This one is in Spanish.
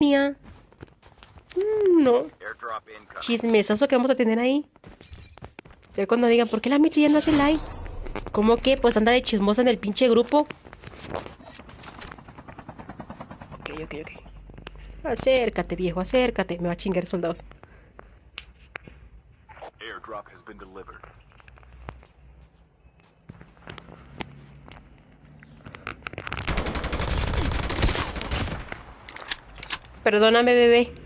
mía. No. Chismesazo que vamos a tener ahí. Ya cuando digan, ¿por qué la Mitzi ya no hace like? ¿Cómo que? Pues anda de chismosa en el pinche grupo. Ok. Acércate, viejo, acércate. Me va a chingar soldados. Perdóname, bebé.